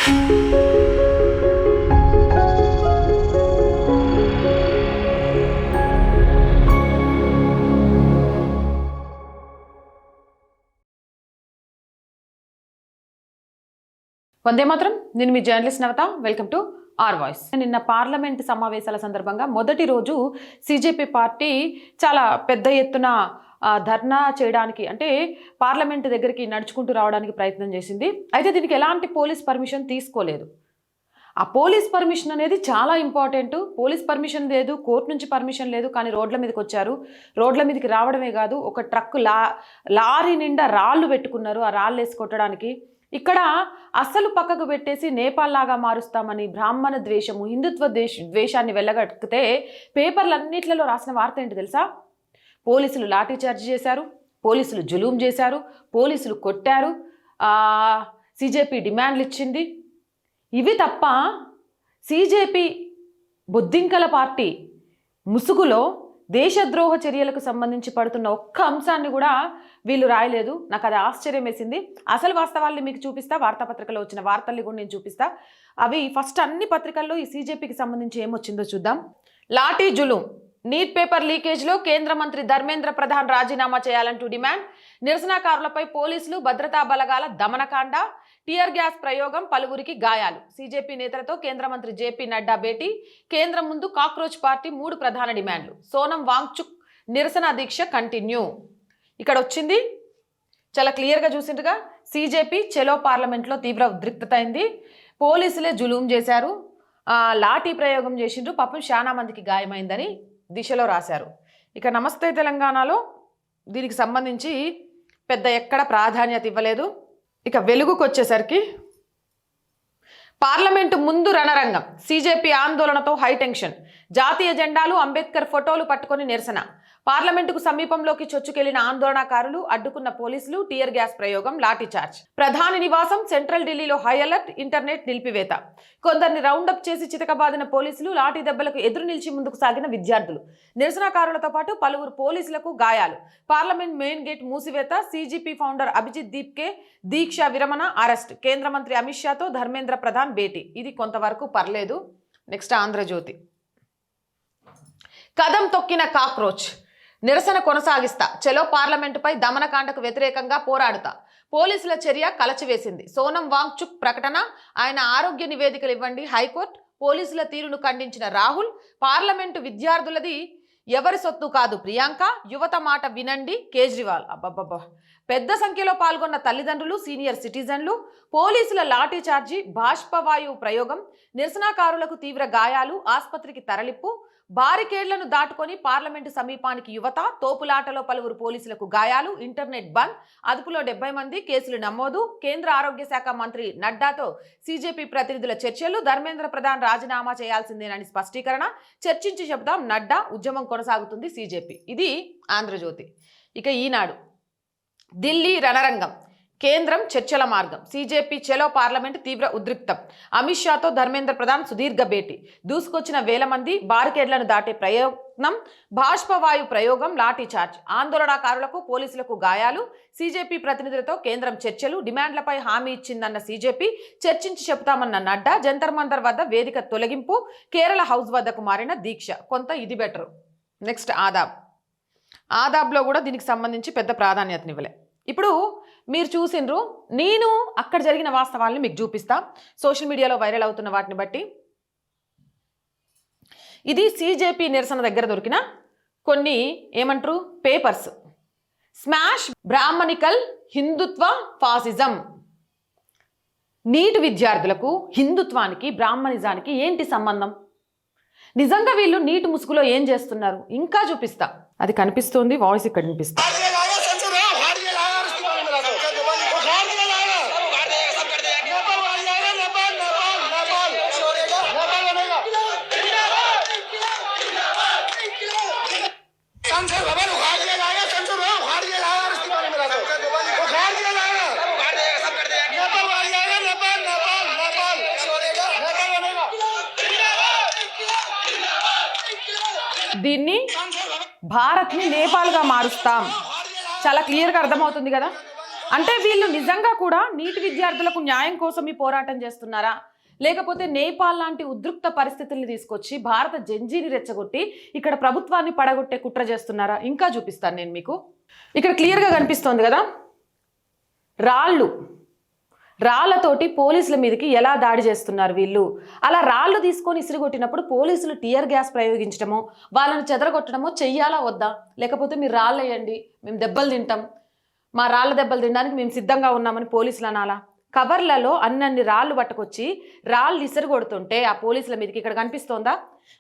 వందే మాత్రం. నేను మీ journalist Navatha. Welcome to R voice. నిన్న పార్లమెంట్ సమావేశాల సందర్భంగా మొదటి రోజు సిజేపీ పార్టీ చాలా పెద్ద ఎత్తున ధర్నా చేయడానికి, అంటే పార్లమెంట్ దగ్గరికి నడుచుకుంటూ రావడానికి ప్రయత్నం చేసింది. అయితే దీనికి ఎలాంటి పోలీస్ పర్మిషన్ తీసుకోలేదు. ఆ పోలీస్ పర్మిషన్ అనేది చాలా ఇంపార్టెంట్. పోలీస్ పర్మిషన్ లేదు, కోర్టు నుంచి పర్మిషన్ లేదు, కానీ రోడ్ల మీదకి వచ్చారు. రోడ్ల మీదకి రావడమే కాదు, ఒక ట్రక్ లారీ నిండా రాళ్ళు పెట్టుకున్నారు. ఆ రాళ్ళు వేసి కొట్టడానికి ఇక్కడ అస్సలు పక్కకు పెట్టేసి నేపాల్ లాగా మారుస్తామని బ్రాహ్మణ ద్వేషము, హిందుత్వ ద్వేషాన్ని వెళ్ళగక్కితే పేపర్లన్నిట్లలో రాసిన వార్త ఏంటి తెలుసా? పోలీసులు లాఠీ చార్జ్ చేశారు, పోలీసులు జులూం చేశారు, పోలీసులు కొట్టారు, సిజేపీ డిమాండ్లు ఇచ్చింది. ఇవి తప్ప సిజేపీ బొద్దింకల పార్టీ ముసుగులో దేశద్రోహ చర్యలకు సంబంధించి పడుతున్న ఒక్క అంశాన్ని కూడా వీళ్ళు రాయలేదు. నాకు అది ఆశ్చర్యం వేసింది. అసలు వాస్తవాల్ని మీకు చూపిస్తా, వార్తాపత్రికలో వచ్చిన వార్తల్ని కూడా నేను చూపిస్తా. అవి ఫస్ట్ అన్ని పత్రికల్లో ఈ సిజేపీకి సంబంధించి ఏమొచ్చిందో చూద్దాం. లాఠీ జులుం, నీట్ పేపర్ లీకేజ్లో కేంద్ర మంత్రి ధర్మేంద్ర ప్రధాన్ రాజీనామా చేయాలంటూ డిమాండ్, నిరసనకారులపై పోలీసులు భద్రతా బలగాల దమనకాండ, టియర్ గ్యాస్ ప్రయోగం, పలువురికి గాయాలు, సిజేపీ నేతలతో కేంద్ర మంత్రి జేపీ నడ్డా భేటీ, కేంద్రం ముందు కాక్రోచ్ పార్టీ 3 ప్రధాన డిమాండ్లు, సోనం వాంగ్చుక్ నిరసన దీక్ష కంటిన్యూ. ఇక్కడ వచ్చింది చాలా క్లియర్గా చూసిందిగా. సిజేపీ చెలో పార్లమెంట్లో తీవ్ర ఉద్రిక్తత అయింది. పోలీసులే జులూం చేశారు, లాఠీ ప్రయోగం చేసిండ్రు, పాపం చాలా మందికి గాయమైందని దిశలో రాశారు. ఇక నమస్తే తెలంగాణలో దీనికి సంబంధించి పెద్ద ఎక్కడ ప్రాధాన్యత ఇవ్వలేదు. ఇక వెలుగుకు వచ్చేసరికి పార్లమెంటు ముందు రణరంగం, సిజేపీ ఆందోళనతో హైటెన్షన్, జాతీయ జెండాలు అంబేద్కర్ ఫోటోలు పట్టుకొని నిరసన, పార్లమెంటుకు సమీపంలోకి చొచ్చుకెళ్లిన ఆందోళనకారులు, అడ్డుకున్న పోలీసులు, టియర్ గ్యాస్ ప్రయోగం, లాఠీచార్జ్, ప్రధాని నివాసం సెంట్రల్ ఢిల్లీలో హై అలర్ట్, ఇంటర్నెట్ నిలిపివేత, కొందరిని రౌండప్ చేసి చితకబాదిన పోలీసులు, లాఠీ దెబ్బలకు ఎదురు నిలిచి ముందుకు సాగిన విద్యార్థులు, నిరసనకారులతో పాటు పలువురు పోలీసులకు గాయాలు, పార్లమెంట్ మెయిన్ గేట్ మూసివేత, సిజేపీ ఫౌండర్ అభిజిత్ దీప్కే దీక్ష విరమణ, అరెస్ట్, కేంద్ర మంత్రి అమిత్ షాతో ధర్మేంద్ర ప్రధాన్ భేటీ. ఇది కొంతవరకు పర్లేదు. నెక్స్ట్ ఆంధ్రజ్యోతి, కదం తొక్కిన కాక్రోచ్, నిరసన కొనసాగిస్తా, చెలో పార్లమెంటుపై దమనకాండకు వ్యతిరేకంగా పోరాడుతా, పోలీసుల చర్య కలచివేసింది, సోనం వాంగ్చుక్ ప్రకటన, ఆయన ఆరోగ్య నివేదికలు ఇవ్వండి హైకోర్టు, పోలీసుల తీరును ఖండించిన రాహుల్, పార్లమెంటు విద్యార్థులది ఎవరి సొత్తు కాదు ప్రియాంక, యువత మాట వినండి కేజ్రీవాల్. అబ్బబ్బబ్బా, పెద్ద సంఖ్యలో పాల్గొన్న తల్లిదండ్రులు, సీనియర్ సిటిజన్లు, పోలీసుల లాఠీ చార్జీ, బాష్పవాయువు ప్రయోగం, నిరసనకారులకు తీవ్ర గాయాలు, ఆసుపత్రికి తరలింపు, బారికేడ్లను దాటుకొని పార్లమెంటు సమీపానికి యువత, తోపులాటలో పలువురు పోలీసులకు గాయాలు, ఇంటర్నెట్ బంద్, అదుపులో 70 మంది, కేసులు నమోదు, కేంద్ర ఆరోగ్య శాఖ మంత్రి నడ్డాతో సిజేపీ ప్రతినిధుల చర్చలు, ధర్మేంద్ర ప్రధాన్ రాజీనామా చేయాల్సిందేనని స్పష్టీకరణ, చర్చించి చెబుతాం నడ్డా, ఉద్యమం కొనసాగుతుంది సిజేపీ. ఇది ఆంధ్రజ్యోతి. ఇక ఈనాడు, ఢిల్లీ రణరంగం, కేంద్రం చర్చల మార్గం, సిజేపీ చెలో పార్లమెంటు తీవ్ర ఉద్రిక్తం, అమిత్ షాతో ధర్మేంద్ర ప్రధాన్ సుదీర్ఘ భేటీ, దూసుకొచ్చిన వేల మంది, బారికేడ్లను దాటే ప్రయత్నం, బాష్పవాయు ప్రయోగం, లాఠీ చార్జ్, ఆందోళనకారులకు పోలీసులకు గాయాలు, సిజేపీ ప్రతినిధులతో కేంద్రం చర్చలు, డిమాండ్లపై హామీ ఇచ్చిందన్న సిజేపీ, చర్చించి చెప్తామన్న నడ్డా, జంతర్ మంతర్ వద్ద వేదిక తొలగింపు, కేరళ హౌస్ వద్దకు మారిన దీక్ష. కొంత ఇది బెటరు. నెక్స్ట్ ఆదాబ్లో కూడా దీనికి సంబంధించి పెద్ద ప్రాధాన్యతనివ్వలే. ఇప్పుడు మీరు చూసిండ్రు, నేను అక్కడ జరిగిన వాస్తవాల్ని మీకు చూపిస్తా, సోషల్ మీడియాలో వైరల్ అవుతున్న వాటిని బట్టి. ఇది సిజేపీ నిరసన దగ్గర దొరికిన కొన్ని ఏమంటారు పేపర్స్. స్మాష్ బ్రాహ్మణికల్ హిందుత్వ ఫాసిజం, నీట్ విద్యార్థులకు హిందుత్వానికి బ్రాహ్మణిజానికి ఏంటి సంబంధం? నిజంగా వీళ్ళు నీట్ ముసుగులో ఏం చేస్తున్నారు ఇంకా చూపిస్తా. అది కనిపిస్తుంది, వాయిస్ ఇక్కడ వినిపిస్తా. దీన్ని భారత్ని నేపాల్గా మారుస్తాం, చాలా క్లియర్గా అర్థమవుతుంది కదా. అంటే వీళ్ళు నిజంగా కూడా నీట్ విద్యార్థులకు న్యాయం కోసం ఈ పోరాటం చేస్తున్నారా, లేకపోతే నేపాల్ లాంటి ఉద్రిక్త పరిస్థితుల్ని తీసుకొచ్చి భారత జంజీని రెచ్చగొట్టి ఇక్కడ ప్రభుత్వాన్ని పడగొట్టే కుట్ర చేస్తున్నారా? ఇంకా చూపిస్తాను నేను మీకు. ఇక్కడ క్లియర్గా కనిపిస్తోంది కదా, రాళ్లతోటి పోలీసుల మీదకి ఎలా దాడి చేస్తున్నారు వీళ్ళు. అలా రాళ్ళు తీసుకొని ఇసిరిగొట్టినప్పుడు పోలీసులు టియర్ గ్యాస్ ప్రయోగించడమో వాళ్ళని చెదరగొట్టడమో చెయ్యాలా వద్దా? లేకపోతే మీరు రాళ్ళు వేయండి, మేము దెబ్బలు తింటాం, మా రాళ్ళ దెబ్బలు తినడానికి మేము సిద్ధంగా ఉన్నామని పోలీసులు అనాలా? కవర్లలో అన్నన్ని రాళ్ళు పట్టుకొచ్చి రాళ్ళు ఇసిరిగొడుతుంటే ఆ పోలీసుల మీదకి ఇక్కడ కనిపిస్తోందా?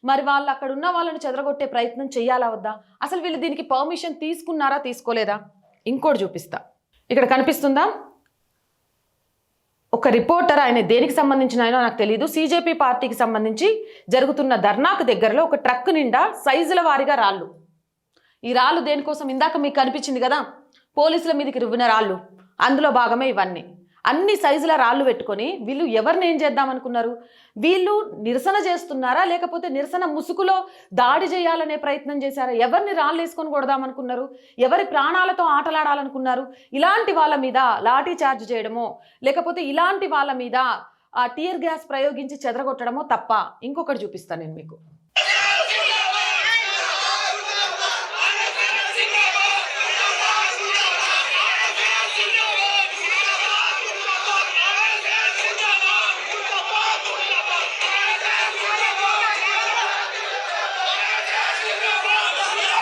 మరి వాళ్ళు అక్కడ ఉన్న వాళ్ళని చెదరగొట్టే ప్రయత్నం చెయ్యాలా వద్దా? అసలు వీళ్ళు దీనికి పర్మిషన్ తీసుకున్నారా తీసుకోలేదా? ఇంకోటి చూపిస్తా. ఇక్కడ కనిపిస్తుందా? ఒక రిపోర్టర్, ఆయన దేనికి సంబంధించిన ఆయనో నాకు తెలియదు, సిజేపీ పార్టీకి సంబంధించి జరుగుతున్న ధర్నాకు దగ్గరలో ఒక ట్రక్ నిండా సైజుల వారీగా రాళ్ళు. ఈ రాళ్ళు దేనికోసం? ఇందాక మీకు కనిపించింది కదా పోలీసుల మీదకి రువ్విన రాళ్ళు, అందులో భాగమే ఇవన్నీ. అన్ని సైజుల రాళ్ళు పెట్టుకొని వీళ్ళు ఎవరిని ఏం చేద్దామనుకున్నారు? వీళ్ళు నిరసన చేస్తున్నారా, లేకపోతే నిరసన ముసుగులో దాడి చేయాలనే ప్రయత్నం చేశారా? ఎవరిని రాళ్ళు వేసుకొని కొడదామనుకున్నారు? ఎవరి ప్రాణాలతో ఆటలాడాలనుకున్నారు? ఇలాంటి వాళ్ళ మీద లాఠీ చార్జ్ చేయడమో, లేకపోతే ఇలాంటి వాళ్ళ మీద టియర్ గ్యాస్ ప్రయోగించి చెదరగొట్టడమో తప్ప? ఇంకొకటి చూపిస్తాను నేను మీకు.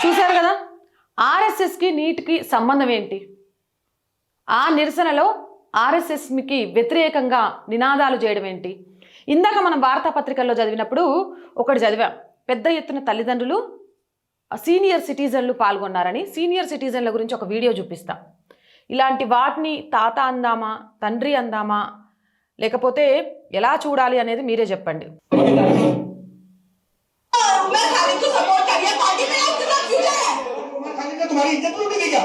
చూశారు కదా, ఆర్ఎస్ఎస్కి నీట్కి సంబంధం ఏంటి? ఆ నిరసనలో ఆర్ఎస్ఎస్కి వ్యతిరేకంగా నినాదాలు చేయడం ఏంటి? ఇందాక మనం వార్తాపత్రికల్లో చదివినప్పుడు ఒకటి చదివాం, పెద్ద ఎత్తున తల్లిదండ్రులు సీనియర్ సిటిజన్లు పాల్గొన్నారని. సీనియర్ సిటిజన్ల గురించి ఒక వీడియో చూపిస్తాం. ఇలాంటి వాటిని తాత అందామా, తండ్రి అందామా, లేకపోతే ఎలా చూడాలి అనేది మీరే చెప్పండి. तुम्हारी इज्जत लूटेगी क्या?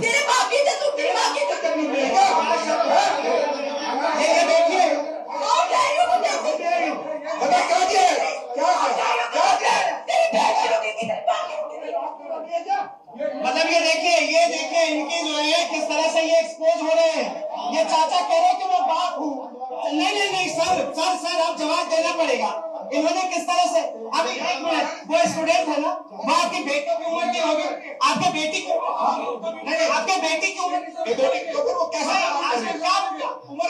तेरे बाप की इज्जत लूट, तेरे बाप की इज्जत नहीं लूटेगा। ये देखिए, और क्या है मुझे बता क्या है, क्या तेरी बहन की लूटेगी, तेरे बाप की लूटेगी। मतलब ये देखिए इनकी जो है किस तरह से ये एक्सपोज हो रहे हैं। ये चाचा कह रहे हैं कि मैं बाप हूँ। नहीं सर आप जवाब देना पड़ेगा। इन्होंने किस तरह से, अभी एक मिनट, वो स्टूडेंट है ना, वो आपकी बेटी की उम्र की होगी, आपके बेटी की नहीं, आपके बेटी की उम्र वो कैसे उम्र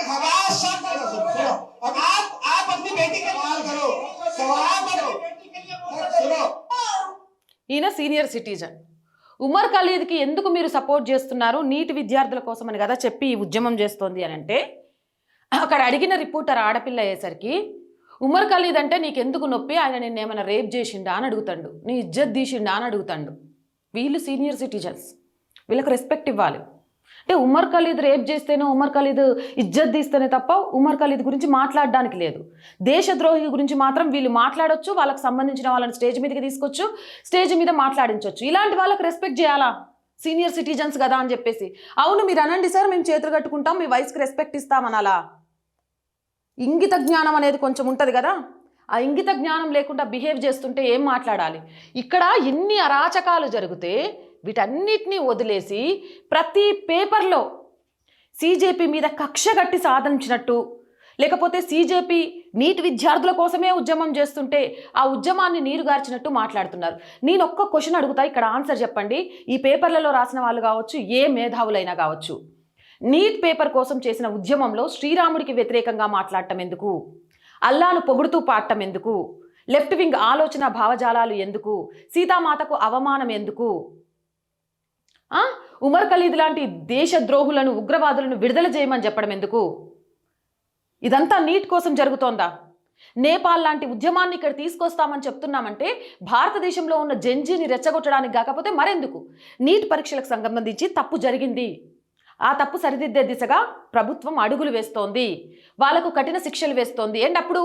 आप अपनी बेटी के सवाल करो, सवाल करो, सुनो। ఈయన సీనియర్ సిటిజన్. ఉమర్ ఖలీద్కి ఎందుకు మీరు సపోర్ట్ చేస్తున్నారు? నీట్ విద్యార్థుల కోసమని కదా చెప్పి ఈ ఉద్యమం చేస్తోంది అని అంటే, అక్కడ అడిగిన రిపోర్టర్ ఆడపిల్ల అయ్యేసరికి ఉమర్ ఖలీద్ అంటే నీకెందుకు నొప్పి, ఆయన నిన్ను ఏమైనా రేప్ చేసిండా అని అడుగుతాడు, నీ ఇజ్జత్ తీసిండా అని అడుగుతాడు. వీళ్ళు సీనియర్ సిటిజన్స్, వీళ్ళకి రెస్పెక్ట్ ఇవ్వాలి. అంటే ఉమర్ ఖలీద్ రేప్ చేస్తేనో ఉమర్ ఖలీద్ ఇజ్జత్ తీస్తేనే తప్ప ఉమర్ ఖలీద్ గురించి మాట్లాడడానికి లేదు. దేశద్రోహి గురించి మాత్రం వీళ్ళు మాట్లాడొచ్చు, వాళ్ళకి సంబంధించిన వాళ్ళని స్టేజ్ మీదకి తీసుకొచ్చు, స్టేజ్ మీద మాట్లాడించవచ్చు. ఇలాంటి వాళ్ళకి రెస్పెక్ట్ చేయాలా? సీనియర్ సిటిజన్స్ కదా అని చెప్పేసి. అవును మీరు అనండి సార్, మేము చేతులు కట్టుకుంటాం, మీ వయసుకి రెస్పెక్ట్ ఇస్తామనాలా? ఇంగిత జ్ఞానం అనేది కొంచెం ఉంటుంది కదా, ఆ ఇంగిత జ్ఞానం లేకుండా బిహేవ్ చేస్తుంటే ఏం మాట్లాడాలి? ఇక్కడ ఇన్ని అరాచకాలు జరిగితే వీటన్నిటినీ వదిలేసి ప్రతి పేపర్లో సీజేపీ మీద కక్ష కట్టి సాధించినట్టు, లేకపోతే సీజేపీ నీట్ విద్యార్థుల కోసమే ఉద్యమం చేస్తుంటే ఆ ఉద్యమాన్ని నీరుగార్చినట్టు మాట్లాడుతున్నారు. నేను ఒక్క క్వశ్చన్ అడుగుతా, ఇక్కడ ఆన్సర్ చెప్పండి. ఈ పేపర్లలో రాసిన వాళ్ళు కావచ్చు, ఏ మేధావులైనా కావచ్చు, నీట్ పేపర్ కోసం చేసిన ఉద్యమంలో శ్రీరాముడికి వ్యతిరేకంగా మాట్లాడటం ఎందుకు? అల్లాను పొగుడుతూ పాడటం ఎందుకు? లెఫ్ట్ వింగ్ ఆలోచన భావజాలాలు ఎందుకు? సీతామాతకు అవమానం ఎందుకు? ఉమర్ ఖలీద్ లాంటి దేశద్రోహులను, ఉగ్రవాదులను విడుదల చేయమని చెప్పడం ఎందుకు? ఇదంతా నీట్ కోసం జరుగుతోందా? నేపాల్ లాంటి ఉద్యమాన్ని ఇక్కడ తీసుకొస్తామని చెప్తున్నామంటే భారతదేశంలో ఉన్న జంజీని రెచ్చగొట్టడానికి కాకపోతే మరెందుకు? నీట్ పరీక్షలకు సంబంధించి తప్పు జరిగింది, ఆ తప్పు సరిదిద్దే దిశగా ప్రభుత్వం అడుగులు వేస్తోంది, వాళ్ళకు కఠిన శిక్షలు వేస్తోంది. అండ్ అప్పుడు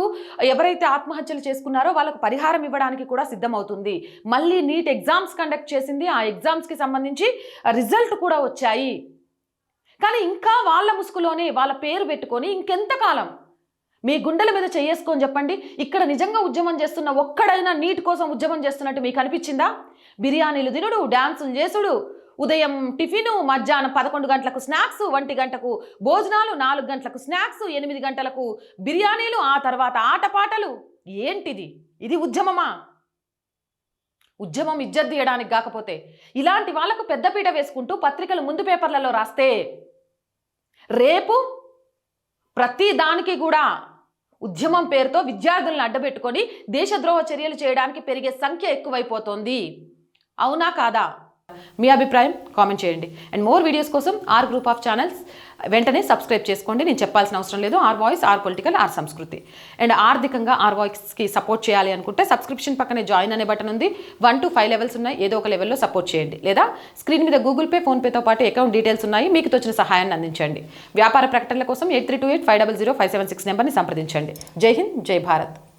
ఎవరైతే ఆత్మహత్యలు చేసుకున్నారో వాళ్ళకు పరిహారం ఇవ్వడానికి కూడా సిద్ధమవుతుంది. మళ్ళీ నీట్ ఎగ్జామ్స్ కండక్ట్ చేసింది, ఆ ఎగ్జామ్స్కి సంబంధించి రిజల్ట్ కూడా వచ్చాయి. కానీ ఇంకా వాళ్ళ ముసుగులోనే వాళ్ళ పేరు పెట్టుకొని ఇంకెంతకాలం? మీ గుండెల మీద చేసుకొని చెప్పండి, ఇక్కడ నిజంగా ఉద్యమం చేస్తున్న ఒక్కడైనా నీట్ కోసం ఉద్యమం చేస్తున్నట్టు మీకు అనిపించిందా? బిర్యానీలు తినుడు, డ్యాన్సులు చేసుడు, ఉదయం టిఫిను, మధ్యాహ్నం 11 గంటలకు స్నాక్స్, 1 గంటకు భోజనాలు, 4 గంటలకు స్నాక్స్, 8 గంటలకు బిర్యానీలు, ఆ తర్వాత ఆటపాటలు. ఏంటిది? ఇది ఉద్యమమా? ఉద్యమం ఇజ్జత్ తీయడానికి కాకపోతే ఇలాంటి వాళ్లకు పెద్దపీట వేసుకుంటూ పత్రికలు ముందు పేపర్లలో రాస్తే రేపు ప్రతి దానికి కూడా ఉద్యమం పేరుతో విద్యార్థులను అడ్డబెట్టుకొని దేశద్రోహ చర్యలు చేయడానికి పెరిగే సంఖ్య ఎక్కువైపోతోంది. అవునా కాదా? మీ అభిప్రాయం కామెంట్ చేయండి. అండ్ మోర్ వీడియోస్ కోసం ఆర్ గ్రూప్ ఆఫ్ ఛానల్స్ వెంటనే సబ్స్క్రైబ్ చేసుకోండి. నేను చెప్పాల్సిన అవసరం లేదు. Our voice, our political, our సంస్కృతి. అండ్ ఆర్థికంగా ఆర్ వాయిస్కి సపోర్ట్ చేయాలి అనుకుంటే సబ్స్క్రిప్షన్ పక్కనే జాయిన్ అనే బటన్ ఉంది. 1 to 5 లెవెల్స్ ఉన్నాయి. ఏదో ఒక లెవెల్లో సపోర్ట్ చేయండి. లేదా స్క్రీన్ మీద గూగుల్ పే, ఫోన్పేతో పాటు అకౌంట్ డీటెయిల్స్ ఉన్నాయి. మీకు తోచిన సహాయాన్ని అందించండి. వ్యాపార ప్రకటనల కోసం 8328500576 నెంబర్ని సంప్రదించండి. జై హింద్, జై భారత్.